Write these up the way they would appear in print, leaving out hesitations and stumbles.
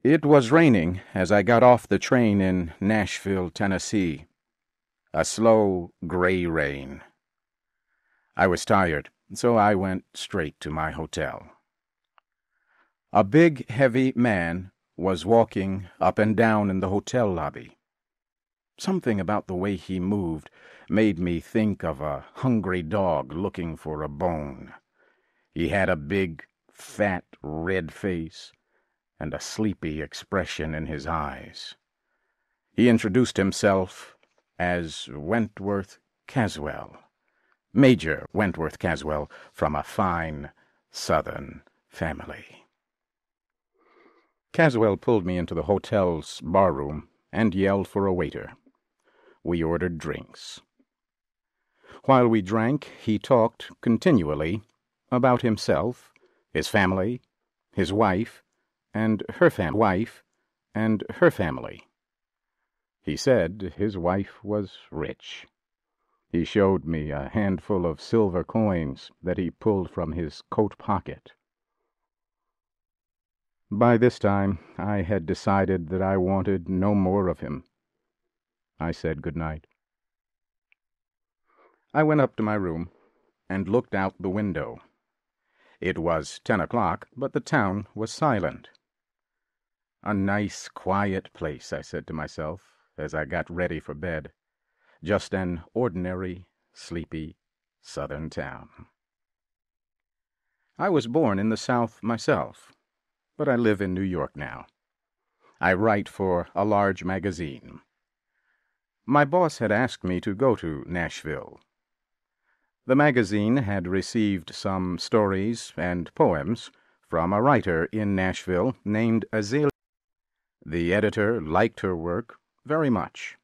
It was raining as I got off the train in Nashville, Tennessee. A slow, gray rain. I was tired, so I went straight to my hotel. A big, heavy man was walking up and down in the hotel lobby. Something about the way he moved made me think of a hungry dog looking for a bone. He had a big, fat, red face and a sleepy expression in his eyes. He introduced himself as Wentworth Caswell, Major Wentworth Caswell, from a fine Southern family. Caswell pulled me into the hotel's barroom and yelled for a waiter. We ordered drinks. While we drank, he talked continually about himself, his family, his wife, and her family. He said his wife was rich. He showed me a handful of silver coins that he pulled from his coat pocket. By this time, I had decided that I wanted no more of him. I said good night. I went up to my room and looked out the window. It was 10 o'clock, but the town was silent. A nice, quiet place, I said to myself as I got ready for bed. Just an ordinary, sleepy Southern town. I was born in the South myself, but I live in New York now. I write for a large magazine. My boss had asked me to go to Nashville. The magazine had received some stories and poems from a writer in Nashville named Azalea. The editor liked her work very much.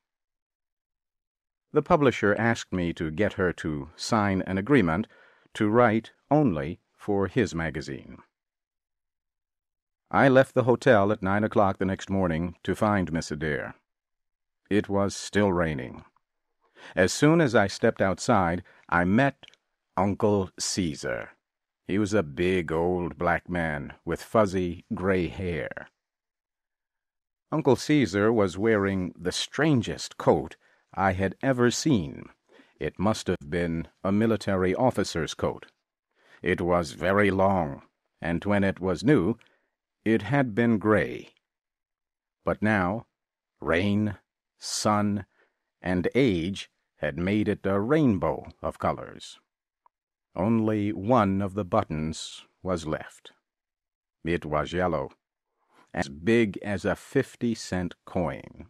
The publisher asked me to get her to sign an agreement to write only for his magazine. I left the hotel at 9 o'clock the next morning to find Miss Adair. It was still raining. As soon as I stepped outside, I met Uncle Caesar. He was a big old black man with fuzzy gray hair. Uncle Caesar was wearing the strangest coat I had ever seen. It must have been a military officer's coat. It was very long, and when it was new, it had been gray. But now, rain, sun, and age had made it a rainbow of colors. Only one of the buttons was left. It was yellow, as big as a 50-cent coin.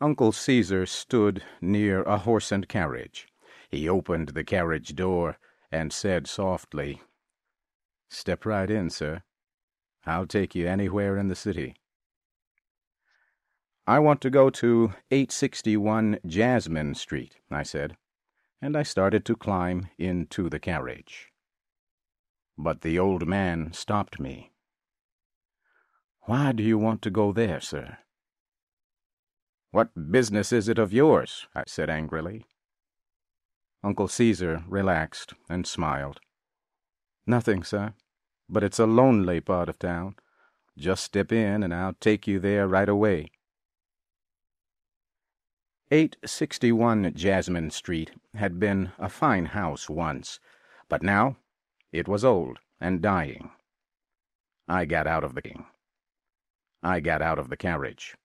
Uncle Caesar stood near a horse and carriage. He opened the carriage door and said softly, "Step right in, sir. I'll take you anywhere in the city." "I want to go to 861 Jasmine Street," I said, and I started to climb into the carriage. But the old man stopped me. "Why do you want to go there, sir?" "What business is it of yours?" I said angrily. Uncle Caesar relaxed and smiled. "Nothing, sir, but it's a lonely part of town. Just step in and I'll take you there right away." 861 Jasmine Street had been a fine house once, but now it was old and dying. I got out of the carriage.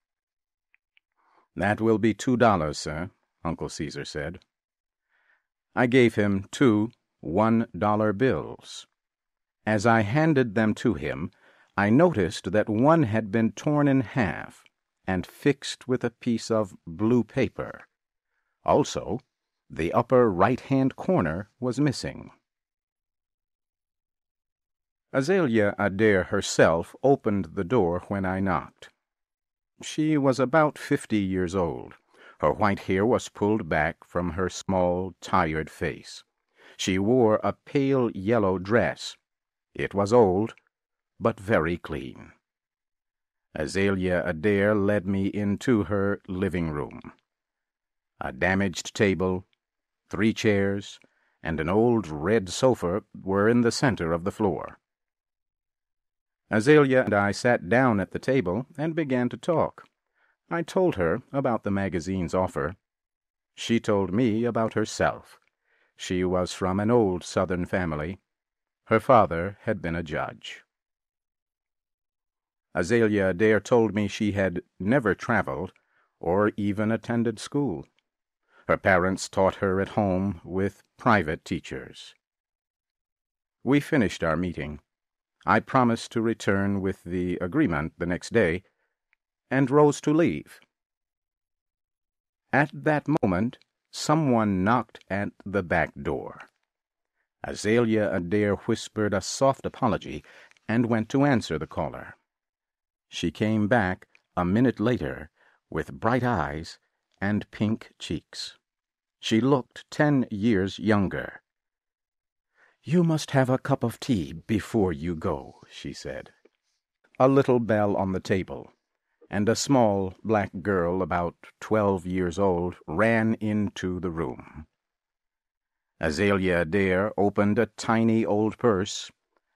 "That will be $2, sir," Uncle Caesar said. I gave him 2 $1 bills. As I handed them to him, I noticed that one had been torn in half and fixed with a piece of blue paper. Also, the upper right-hand corner was missing. Azalea Adair herself opened the door when I knocked. She was about 50 years old. Her white hair was pulled back from her small, tired face. She wore a pale yellow dress. It was old, but very clean. Azalea Adair led me into her living room. A damaged table, 3 chairs, and an old red sofa were in the center of the floor. Azalea and I sat down at the table and began to talk. I told her about the magazine's offer. She told me about herself. She was from an old Southern family. Her father had been a judge. Azalea Adair told me she had never traveled or even attended school. Her parents taught her at home with private teachers. We finished our meeting. I promised to return with the agreement the next day, and rose to leave. At that moment, someone knocked at the back door. Azalea Adair whispered a soft apology and went to answer the caller. She came back a minute later with bright eyes and pink cheeks. She looked 10 years younger. "You must have a cup of tea before you go," she said. A little bell on the table, and a small black girl about 12 years old ran into the room. Azalea Adair opened a tiny old purse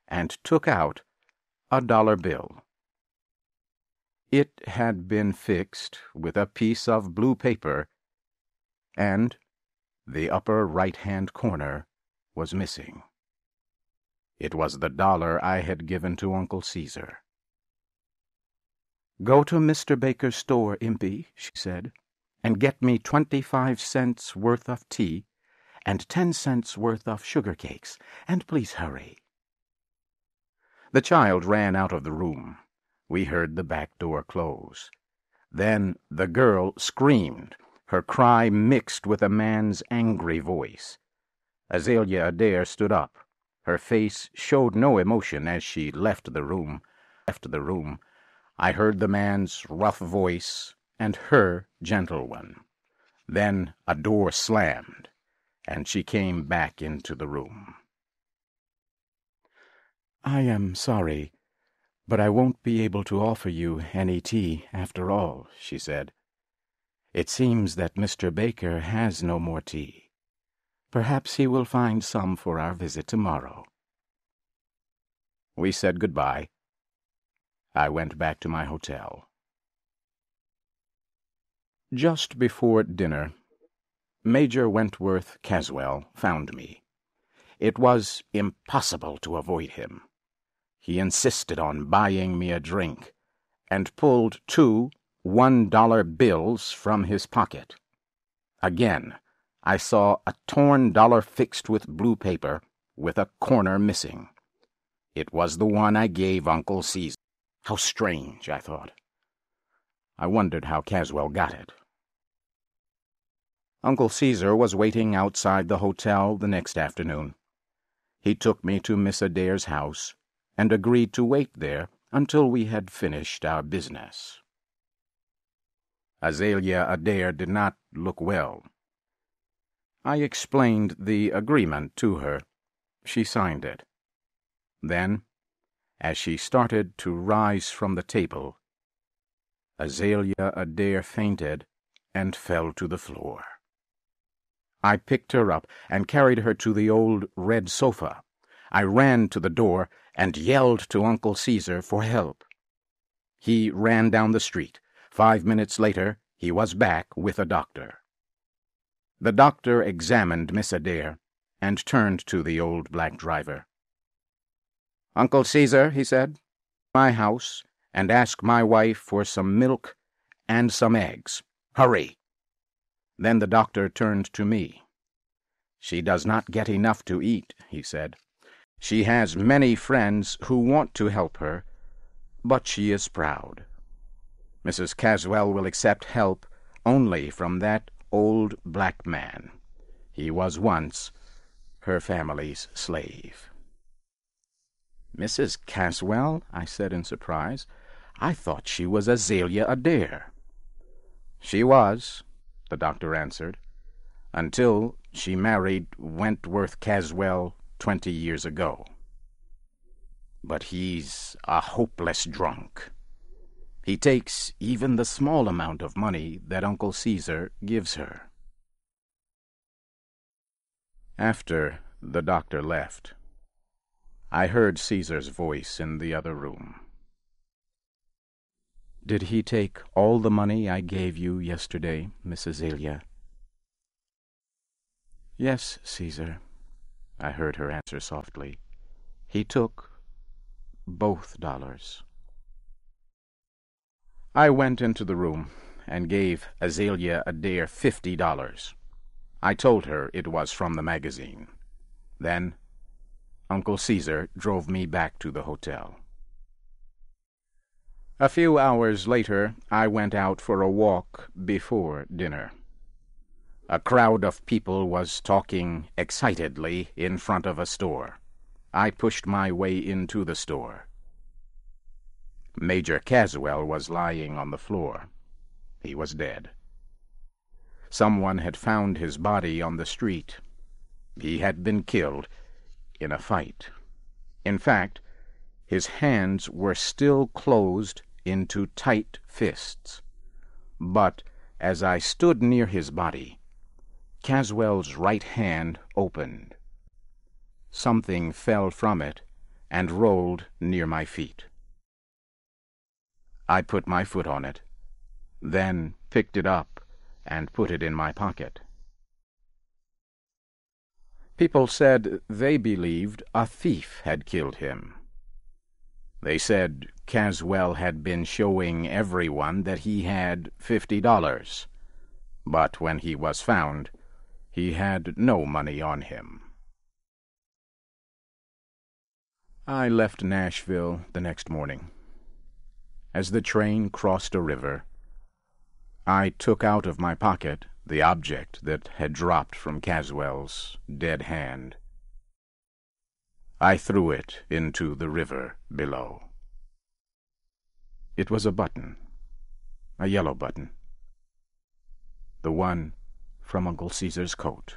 and took out a dollar bill. It had been fixed with a piece of blue paper, and the upper right-hand corner was missing. It was the dollar I had given to Uncle Caesar. "Go to Mr. Baker's store, Impey," she said, "and get me 25 cents worth of tea and 10 cents worth of sugar cakes, and please hurry." The child ran out of the room. We heard the back door close. Then the girl screamed, her cry mixed with a man's angry voice. Azalea Adair stood up. Her face showed no emotion as she left the room. I heard the man's rough voice and her gentle one. Then a door slammed, and she came back into the room. "I am sorry, but I won't be able to offer you any tea after all," she said. "It seems that Mr. Baker has no more tea. Perhaps he will find some for our visit tomorrow." We said goodbye. I went back to my hotel. Just before dinner, Major Wentworth Caswell found me. It was impossible to avoid him. He insisted on buying me a drink, and pulled 2 $1 bills from his pocket. Again, I saw a torn dollar fixed with blue paper, with a corner missing. It was the one I gave Uncle Caesar. How strange, I thought. I wondered how Caswell got it. Uncle Caesar was waiting outside the hotel the next afternoon. He took me to Miss Adair's house and agreed to wait there until we had finished our business. Azalea Adair did not look well. I explained the agreement to her. She signed it. Then, as she started to rise from the table, Azalea Adair fainted and fell to the floor. I picked her up and carried her to the old red sofa. I ran to the door and yelled to Uncle Caesar for help. He ran down the street. 5 minutes later, he was back with a doctor. The doctor examined Miss Adair and turned to the old black driver. "Uncle Caesar," he said, "my house and ask my wife for some milk and some eggs. Hurry." Then the doctor turned to me. "She does not get enough to eat," he said. "She has many friends who want to help her, but she is proud. Mrs. Caswell will accept help only from that old black man. He was once her family's slave." "Mrs. Caswell?" I said in surprise. "I thought she was Azalea Adair." "She was," the doctor answered, "until she married Wentworth Caswell 20 years ago. But he's a hopeless drunk. He takes even the small amount of money that Uncle Caesar gives her." After the doctor left, I heard Caesar's voice in the other room. Did he take all the money I gave you yesterday, Miss Azalea? Yes, Caesar, I heard her answer softly. He took both dollars. I went into the room and gave Azalea Adair $50. I told her it was from the magazine. Then Uncle Caesar drove me back to the hotel. A few hours later, I went out for a walk before dinner. A crowd of people was talking excitedly in front of a store. I pushed my way into the store. Major Caswell was lying on the floor. He was dead. Someone had found his body on the street. He had been killed in a fight. In fact, his hands were still closed into tight fists. But as I stood near his body, Caswell's right hand opened. Something fell from it and rolled near my feet. I put my foot on it, then picked it up and put it in my pocket. People said they believed a thief had killed him. They said Caswell had been showing everyone that he had $50, but when he was found, he had no money on him. I left Nashville the next morning. As the train crossed a river, I took out of my pocket the object that had dropped from Caswell's dead hand. I threw it into the river below. It was a button, a yellow button, the one from Uncle Caesar's coat.